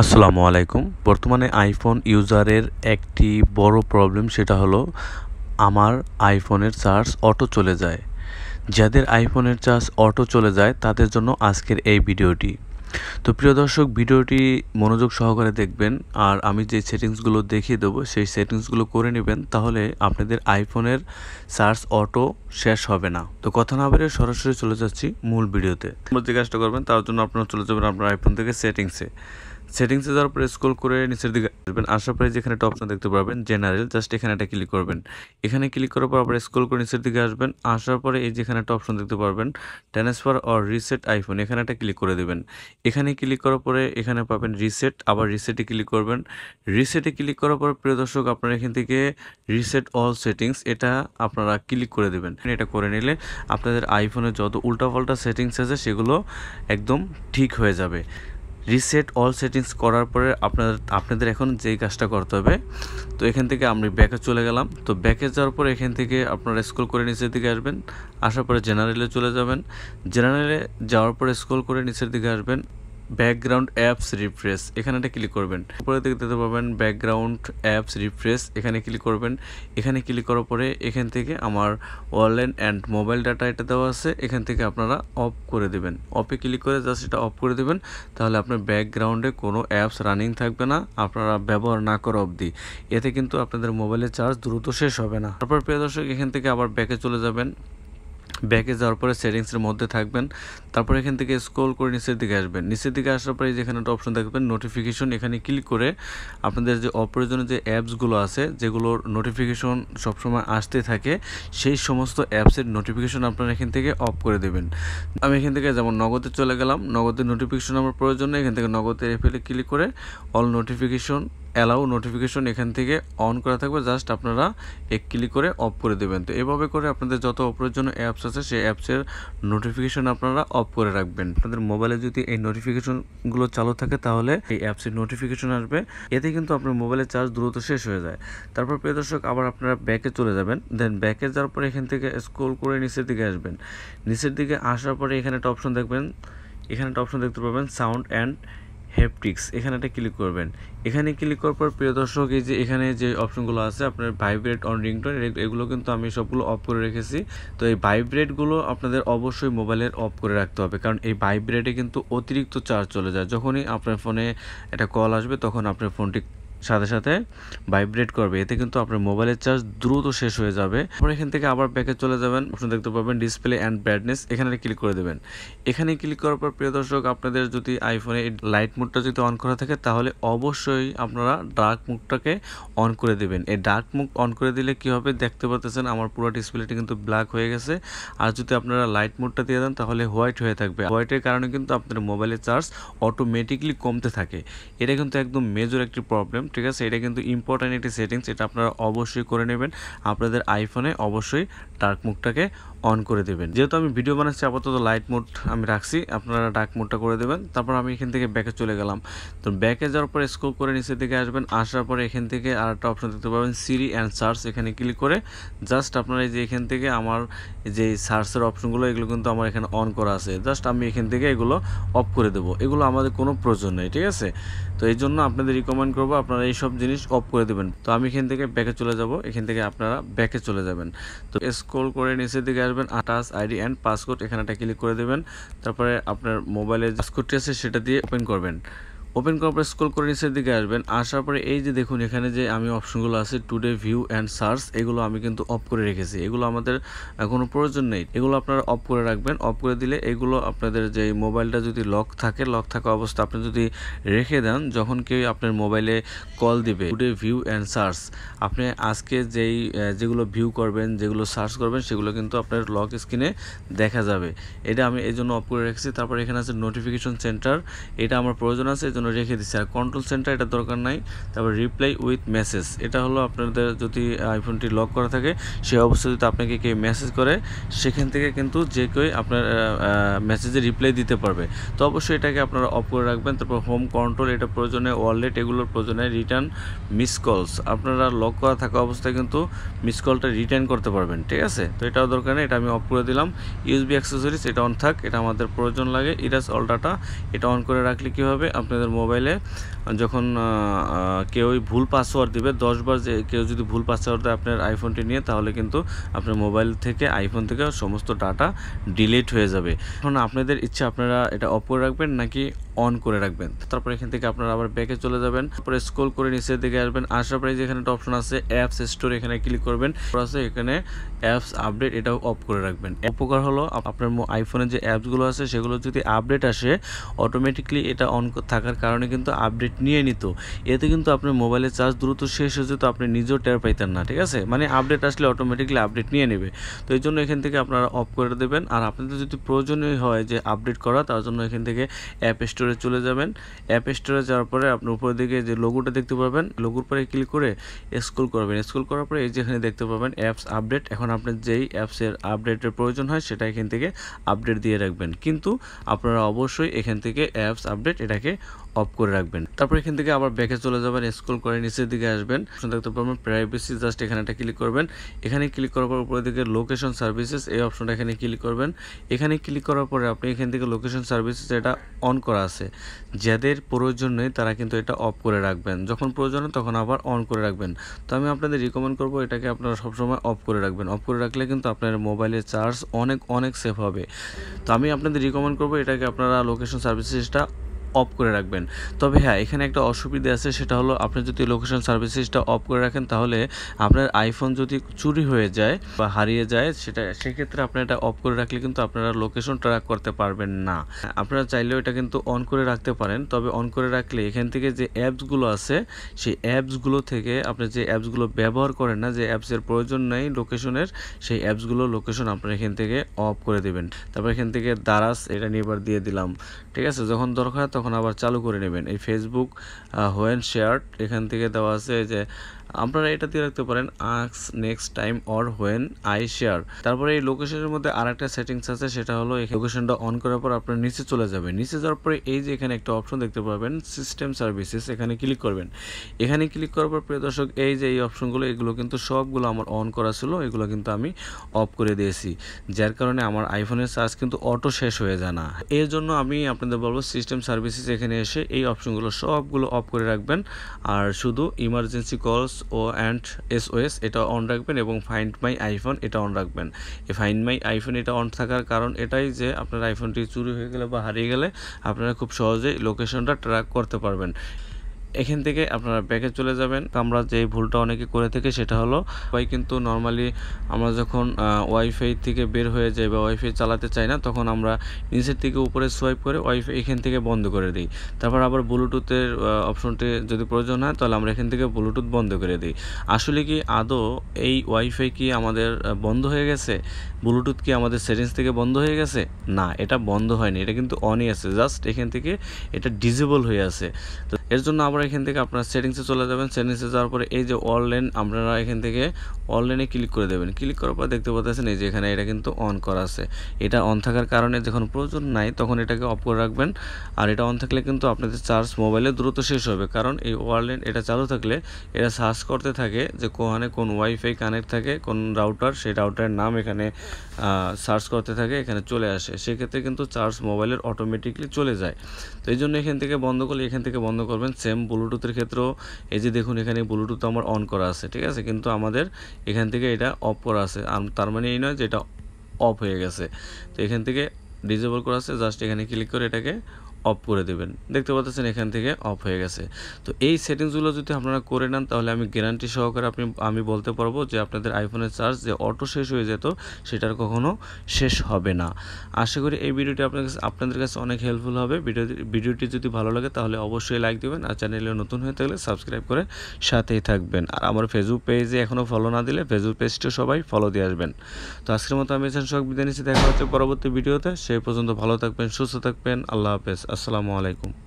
আসসালামু আলাইকুম। বর্তমানে আইফোন ইউজারের একটি বড় প্রবলেম সেটা হলো আমার আইফোনের চার্জ অটো চলে যায়। যাদের আইফোনের চার্জ অটো চলে যায় তাদের জন্য আজকের এই ভিডিওটি। তো প্রিয় দর্শক, ভিডিওটি মনোযোগ সহকারে দেখবেন আর আমি যে সেটিংসগুলো দেখিয়ে দেবো সেই সেটিংসগুলো করে নেবেন, তাহলে আপনাদের আইফোনের চার্জ অটো শেষ হবে না। তো কথা না বেরিয়ে সরাসরি চলে যাচ্ছি মূল ভিডিওতে। যে কাজটা করবেন তার জন্য আপনারা চলে যাবেন আপনার আইফোন থেকে সেটিংসে যাওয়ার পরে স্ক্রল করে নিচের দিকে আসবেন। আসার পরে যেখানে একটা অপশন দেখতে পারবেন জেনারেল, জাস্ট এখানে একটা ক্লিক করবেন। এখানে ক্লিক করার পর আবার স্ক্রল করে নিচের দিকে আসবেন। আসার পরে এই যেখানে একটা অপশন দেখতে পারবেন ট্রান্সফার অর রিসেট আইফোন, এখানে একটা ক্লিক করে দেবেন। এখানে ক্লিক করার পরে এখানে পাবেন রিসেট, আবার রিসেটে ক্লিক করবেন। রিসেটে ক্লিক করার পর প্রিয় দর্শক আপনারা এখান থেকে রিসেট অল সেটিংস এটা আপনারা ক্লিক করে দেবেন। এটা করে নিলে আপনাদের আইফোনের যত উল্টাপাল্টা সেটিংস আছে সেগুলো একদম ঠিক হয়ে যাবে। রিসেট অল সেটিংস করার পরে আপনাদের এখন যেই কাজটা করতে হবে, তো এখান থেকে আমি ব্যাকে চলে গেলাম। তো ব্যাকে যাওয়ার পরে এখান থেকে আপনারা স্ক্রল করে নিচের দিকে আসবেন। আসার পরে জেনারেলে চলে যাবেন। জেনারেলে যাওয়ার পরে স্ক্রল করে নিচের দিকে আসবেন। ব্যাকগ্রাউন্ড অ্যাপস রিফ্রেশ, এখানে একটা ক্লিক করবেন। উপরে দেখতে পাবেন ব্যাকগ্রাউন্ড অ্যাপস রিফ্রেশ, এখানে ক্লিক করবেন। এখানে ক্লিক করার পরে এখান থেকে আমার ওয়ারলেস অ্যান্ড মোবাইল ডাটা এটা দেওয়া আছে, এখান থেকে আপনারা অফ করে দেবেন। অফে ক্লিক করে জাস্ট এটা অফ করে দেবেন, তাহলে আপনার ব্যাকগ্রাউন্ডে কোনো অ্যাপস রানিং থাকবে না আপনারা ব্যবহার না করা অবধি। এতে কিন্তু আপনাদের মোবাইলের চার্জ দ্রুত শেষ হবে না। তারপর প্রিয় দর্শক এখান থেকে আবার ব্যাকে চলে যাবেন। ব্যাকে যাওয়ার পরে সেটিংসের মধ্যে থাকবেন। তারপর এখান থেকে স্ক্রল করে নিচের দিকে আসবেন। নিচের দিকে আসার পরে যেখানে একটা অপশন দেখবেন নোটিফিকেশন, এখানে ক্লিক করে আপনাদের যে অপ্রয়োজনীয় যে অ্যাপসগুলো আছে যেগুলোর নোটিফিকেশন সবসময় আসতে থাকে সেই সমস্ত অ্যাপসের নোটিফিকেশন আপনারা এখান থেকে অফ করে দেবেন। আমি এখান থেকে যেমন নগদে চলে গেলাম, নগদের নোটিফিকেশন আমার প্রয়োজন নেই, এখান থেকে নগদের এফএলে ক্লিক করে অল নোটিফিকেশন অ্যালাউ নোটিফিকেশন এখান থেকে অন করা থাকবে, জাস্ট আপনারা এক ক্লিক করে অফ করে দেবেন। তো এভাবে করে আপনাদের যত অপ্রয়োজনীয় অ্যাপস আছে সেই অ্যাপসের নোটিফিকেশন আপনারা অফ করে রাখবেন। আপনাদের মোবাইলে যদি এই নোটিফিকেশনগুলো চালু থাকে তাহলে এই অ্যাপসের নোটিফিকেশন আসবে, এতে কিন্তু আপনার মোবাইলের চার্জ দ্রুত শেষ হয়ে যায়। তারপর প্রিয় দর্শক আবার আপনারা ব্যাকে চলে যাবেন। দেন ব্যাকে যাওয়ার পরে এখান থেকে স্ক্রল করে নিচের দিকে আসবেন। নিচের দিকে আসার পরে এখানে একটা অপশন দেখবেন, এখানে একটা অপশন দেখতে পাবেন সাউন্ড অ্যান্ড হ্যাপটিক্স, এখানে একটা ক্লিক করবেন। এখানে ক্লিক করার পর প্রিয় দর্শক এই যে এখানে যে অপশনগুলো আছে আপনার ভাইব্রেট অন রিংটোন, এগুলো কিন্তু আমি সবগুলো অফ করে রেখেছি। তো এই ভাইব্রেটগুলো আপনাদের অবশ্যই মোবাইলের অফ করে রাখতে হবে, কারণ এই ভাইব্রেটে কিন্তু অতিরিক্ত চার্জ চলে যায়। যখনই আপনার ফোনে একটা কল আসবে তখন আপনার ফোনটি সাথে সাথে ভাইব্রেট করবে, এতে কিন্তু আপনার মোবাইলের চার্জ দ্রুত শেষ হয়ে যাবে। তারপর এখান থেকে আবার ব্যাকে চলে যাবেন, অপশন দেখতে পাবেন ডিসপ্লে অ্যান্ড ব্রাইটনেস, এখানে ক্লিক করে দেবেন। এখানে ক্লিক করার পর প্রিয় দর্শক আপনাদের যদি আইফোনে লাইট মোডটা যদি অন করা থাকে তাহলে অবশ্যই আপনারা ডার্ক মোডটাকে অন করে দেবেন। এই ডার্ক মোড অন করে দিলে কি হবে দেখতে পাচ্ছেন আমার পুরো ডিসপ্লেটি কিন্তু ব্ল্যাক হয়ে গেছে। আর যদি আপনারা লাইট মোডটা দিয়ে দেন তাহলে হোয়াইট হয়ে থাকবে। হোয়াইটের কারণে কিন্তু আপনাদের মোবাইলের চার্জ অটোমেটিকলি কমতে থাকে। এটা কিন্তু একদম মেজর একটি প্রবলেম, ঠিক আছে? এটা কিন্তু ইম্পর্ট্যান্ট একটি সেটিংস, এটা আপনারা অবশ্যই করে নেবেন। আপনাদের আইফোনে অবশ্যই ডার্ক মোডটাকে অন করে দেবেন। যেহেতু আমি ভিডিও বানাচ্ছি আপাতত লাইট মোড আমি রাখছি, আপনারা ডার্ক মোডটা করে দেবেন। তারপর আমি এখান থেকে ব্যাকে চলে গেলাম। তো ব্যাকে যাওয়ার পরে স্ক্রল করে নিচের দিকে আসবেন। আসার পরে এখান থেকে আর একটা অপশন দেখতে পাবেন সিরি অ্যান্ড সার্চ, এখানে ক্লিক করে জাস্ট আপনারা এই যে এখান থেকে আমার যে সার্চের অপশনগুলো এগুলো কিন্তু আমার এখানে অন করা আছে, জাস্ট আমি এখান থেকে এগুলো অফ করে দেবো। এগুলো আমাদের কোনো প্রয়োজন নেই, ঠিক আছে? তো এই জন্য আপনাদের রিকমেন্ড করবো আপনারা এই সব জিনিস অফ করে দেবেন। তো আমি এখান থেকে ব্যাকে চলে যাব, এখান থেকে আপনারা ব্যাকে চলে যাবেন। তো স্ক্রল করে নিচের দিকে আসবেন, টাচ আইডি অ্যান্ড পাসওয়ার্ড এখানে একটা ক্লিক করে দেবেন। তারপরে আপনার মোবাইলে যে পাসওয়ার্ডটি আছে সেটা দিয়ে ওপেন করবেন। ওপেন করার পরে স্ক্রল করে নিচের দিকে আসবেন। আসার পরে এই যে দেখুন এখানে যে আমি অপশনগুলো আছে টুডে ভিউ অ্যান্ড সার্চ, এগুলো আমি কিন্তু অফ করে রেখেছি। এগুলো আমাদের কোনো প্রয়োজন নেই, এগুলো আপনারা অফ করে রাখবেন। অফ করে দিলে এগুলো আপনাদের যে মোবাইলটা যদি লক থাকা অবস্থা আপনি যদি রেখে দেন, যখন কেউ আপনার মোবাইলে কল দিবে টুডে ভিউ অ্যান্ড সার্চ, আপনি আজকে যেগুলো ভিউ করবেন যেগুলো সার্চ করবেন সেগুলো কিন্তু আপনার লক স্ক্রিনে দেখা যাবে। এটা আমি এই জন্য অফ করে রেখেছি। তারপর এখানে আছে নোটিফিকেশন সেন্টার, এটা আমার প্রয়োজন আছে এই জন্য রেখে দিচ্ছি। আর কন্ট্রোল সেন্টার এটা দরকার নাই। তারপর রিপ্লাই উইথ মেসেজ, এটা হলো আপনাদের যদি আইফোনটি লক করা থাকে সেই অবস্থায় যদি আপনাকে কেউ মেসেজ করে সেখান থেকে কিন্তু যে কেউ আপনার মেসেজে রিপ্লাই দিতে পারবে। তো অবশ্যই এটাকে আপনারা অফ করে রাখবেন। তারপর হোম কন্ট্রোল এটা প্রয়োজনে, ওয়ালেট এগুলোর প্রয়োজনে, রিটার্ন মিস কলস আপনারা লক করা থাকা অবস্থায় কিন্তু মিস কলটা রিটার্ন করতে পারবেন, ঠিক আছে? তো এটাও দরকার নেই, এটা আমি অফ করে দিলাম। ইউএসবি অ্যাক্সেসরিজ এটা অন থাক, এটা আমাদের প্রয়োজন লাগে। ইরাজ অল ডাটা এটা অন করে রাখলে কী হবে আপনাদের মোবাইলে যখন কেউই ভুল পাসওয়ার্ড দিবে 10 বার যে কেউ যদি ভুল পাসওয়ার্ড দেয় আপনার আইফোনটি নিয়ে, তাহলে কিন্তু আপনার মোবাইল থেকে আইফোন থেকে সমস্ত ডাটা ডিলিট হয়ে যাবে। এখন আপনাদের ইচ্ছা আপনারা এটা অফ করে রাখবেন নাকি অন করে রাখবেন। তারপর এখান থেকে আপনারা আবার ব্যাকে চলে যাবেন, তারপরে স্ক্রল করে নিচের দিকে আসবেন, আসার পরে যেখানে একটা অপশন আছে অ্যাপস স্টোর, এখানে ক্লিক করবেন। আছে এখানে অ্যাপস আপডেট, এটাও অফ করে রাখবেন। উপকার হলো আপনার আইফোনের যে অ্যাপসগুলো আছে সেগুলো যদি আপডেট আসে অটোমেটিকলি এটা অন থাকার কারণে কিন্তু আপডেট নিয়ে নিত, এতে কিন্তু আপনার মোবাইলের চার্জ দ্রুত শেষ হয়ে যেত, আপনি নিজেও টের পাইতেন না। ঠিক আছে, মানে আপডেট আসলে অটোমেটিকলি আপডেট নিয়ে নেবে। তো এই জন্য এখান থেকে আপনারা অফ করে দেবেন। আর আপনাদের যদি প্রয়োজনীয় হয় যে আপডেট করা, তার জন্য এখান থেকে অ্যাপ স্টোরে চলে যাবেন। অ্যাপ স্টোরে যাওয়ার পরে আপনি উপরের দিকে যে লোগোটা দেখতে পাবেন, লোগোর পরে ক্লিক করে স্ক্রল করবেন। স্ক্রল করার পরে এই যে এখানে দেখতে পাবেন অ্যাপস আপডেট। এখন আপনার যেই অ্যাপসের আপডেটের প্রয়োজন হয় সেটা এখান থেকে আপডেট দিয়ে রাখবেন, কিন্তু আপনারা অবশ্যই এখান থেকে অ্যাপস আপডেট এটাকে অফ করে রাখবেন। তারপর এখান থেকে আবার ব্যাকে চলে যাবেন, স্ক্রল করে নিচের দিকে আসবেন, দেখতে পাবেন প্রাইভেসি, জাস্ট এখানে একটা ক্লিক করবেন। এখানে ক্লিক করার পর উপরের দিকে লোকেশন সার্ভিসেস এই অপশনটা এখানে ক্লিক করবেন। এখানে ক্লিক করার পরে আপনি এখান থেকে লোকেশন সার্ভিসেস এটা অন করা আছে, যাদের প্রয়োজন নেই তারা কিন্তু এটা অফ করে রাখবেন, যখন প্রয়োজন হয় তখন আবার অন করে রাখবেন। তো আমি আপনাদের রিকমেন্ড করবো এটাকে আপনারা সবসময় অফ করে রাখবেন। অফ করে রাখলে কিন্তু আপনার মোবাইলের চার্জ অনেক সেফ হবে। তো আমি আপনাদের রিকমেন্ড করবো এটাকে আপনারা লোকেশন সার্ভিসেসটা অফ করে রাখবেন। তবে হ্যাঁ, এখানে একটা অসুবিধা আছে, সেটা হলো আপনি যদি লোকেশন সার্ভিসেসটা অফ করে রাখেন তাহলে আপনার আইফোন যদি চুরি হয়ে যায় বা হারিয়ে যায় সেক্ষেত্রে আপনারা এটা অফ করে রাখলে কিন্তু আপনারা লোকেশন ট্র্যাক করতে পারবেন না। আপনারা চাইলেও এটা কিন্তু অন করে রাখতে পারেন, তবে অন করে রাখলে এখান থেকে যে অ্যাপসগুলো আছে সেই অ্যাপসগুলো থেকে আপনি যে অ্যাপসগুলো ব্যবহার করেন না, যে অ্যাপসের প্রয়োজন নেই লোকেশনের, সেই অ্যাপসগুলো লোকেশন আপনারা এখান থেকে অফ করে দেবেন। তারপর এখান থেকে দারাজ এটা নিয়ে দিয়ে দিলাম। ঠিক আছে, যখন দরকার তখন আবার চালু করে নেবেন। এই ফেসবুক হোয়েন শেয়ার এখান থেকে দেওয়া আছে যে আপনারা এটা দিয়ে রাখতে পারেন ask next time or when I share. তারপরে এই লোকেশনের মধ্যে আরেকটা সেটিংস আছে, সেটা হলো এই লোকেশনটা অন করার পর আপনার নিচে চলে যাবেন। নিচে যাওয়ার পরে এই যে এখানে একটা অপশন দেখতে পাবেন সিস্টেম সার্ভিসেস, এখানে ক্লিক করবেন। এখানে ক্লিক করার পর প্রিয় দর্শক এই যে এই অপশনগুলো এগুলো কিন্তু সবগুলো আমার অন করা ছিল, এগুলো কিন্তু আমি অফ করে দিয়েছি, যার কারণে আমার আইফোনের চার্জ কিন্তু অটো শেষ হয়ে যায় না। এর জন্য আমি আপনাদের বলবো সিস্টেম সার্ভিসেস এখানে এসে এই অপশনগুলো সবগুলো অফ করে রাখবেন, আর শুধু ইমার্জেন্সি কলস ও অ্যান্ড SOS এটা অন রাখবেন এবং ফাইন্ড মাই আইফোন এটা অন রাখবেন। এই ফাইন্ড মাই আইফোন এটা অন থাকার কারণ এটাই যে আপনার আইফোনটি চুরি হয়ে গেলে বা হারিয়ে গেলে আপনারা খুব সহজেই লোকেশনটা ট্র্যাক করতে পারবেন। এখান থেকে আপনারা ব্যাকে চলে যাবেন। আমরা যে ভুলটা অনেকে করে থাকি সেটা হলো কিন্তু নর্মালি আমরা যখন ওয়াইফাই থেকে বের হয়ে যাই বা ওয়াইফাই চালাতে চাই না, তখন আমরা নিচের থেকে উপরে সোয়াইপ করে ওয়াইফাই এখান থেকে বন্ধ করে দিই। তারপর আবার ব্লুটুথের অপশনটি যদি প্রয়োজন হয় তাহলে আমরা এখান থেকে ব্লুটুথ বন্ধ করে দিই। আসলে কি আদৌ এই ওয়াইফাই কি আমাদের বন্ধ হয়ে গেছে? ব্লুটুথ কি আমাদের সেটিংস থেকে বন্ধ হয়ে গেছে? না, এটা বন্ধ হয়নি, এটা কিন্তু অনই আছে, জাস্ট এখান থেকে এটা ডিসেবল হয়ে আছে। তো এর জন্য আমরা এখান থেকে আপনার সেটিংসে চলে যাবেন। সেটিংসে যাওয়ার পরে এই যে অনলাইন আপনারা এখান থেকে অনলাইনে ক্লিক করে দেবেন। ক্লিক করার পর দেখতে পাচ্ছেন এই যে এখানে এটা কিন্তু অন করা আছে। এটা অন থাকার কারণে যখন প্রয়োজন নাই তখন এটাকে অফ করে রাখবেন। আর এটা অন থাকলে কিন্তু আপনাদের চার্জ মোবাইলে দ্রুত শেষ হবে, কারণ এই অনলাইন এটা চালু থাকলে এটা সার্চ করতে থাকে যে কোন ওয়াইফাই কানেক্ট থাকে, কোন রাউটার, সেই রাউটারের নাম এখানে সার্চ করতে থাকে, এখানে চলে আসে। সেক্ষেত্রে কিন্তু চার্জ মোবাইলের অটোমেটিকলি চলে যায়। তো এই জন্য এখান থেকে বন্ধ করলে এখান থেকে বন্ধ করবেন। সেম ব্লুটুথের ক্ষেত্রেও এই যে দেখুন এখানে ব্লুটুথ আমার অন করা আছে, ঠিক আছে, কিন্তু আমাদের এখান থেকে এটা অফ করা আছে। তার মানে এই নয় যে এটা অফ হয়ে গেছে। তো এখান থেকে ডিসেবল করা আছে, জাস্ট এখানে ক্লিক করে এটাকে অফ করে দেবেন। দেখতে পাচ্ছেন এখান থেকে অফ হয়ে গেছে। তো এই সেটিংসগুলো যদি আপনারা করে নেন তাহলে আমি গ্যারান্টি সহকারে আমি বলতে পারবো যে আপনাদের আইফোনের চার্জ যে অটো শেষ হয়ে যেত সেটার কখনো শেষ হবে না। আশা করি এই ভিডিওটি আপনাদের কাছে অনেক হেল্পফুল হবে। ভিডিওটি যদি ভালো লাগে তাহলে অবশ্যই লাইক দেবেন, আর চ্যানেলে নতুন হয়ে থাকলে সাবস্ক্রাইব করে সাথেই থাকবেন। আর আমার ফেসবুক পেজে এখনও ফলো না দিলে ফেসবুক পেজটিও সবাই ফলো দিয়ে আসবেন। তো আজকের মতো আমি এখানে সব বিদায় নিচ্ছি, দেখা হচ্ছে পরবর্তী ভিডিওতে। সেই পর্যন্ত ভালো থাকবেন, সুস্থ থাকবেন। আল্লাহ হাফেজ। আসসালামু আলাইকুম।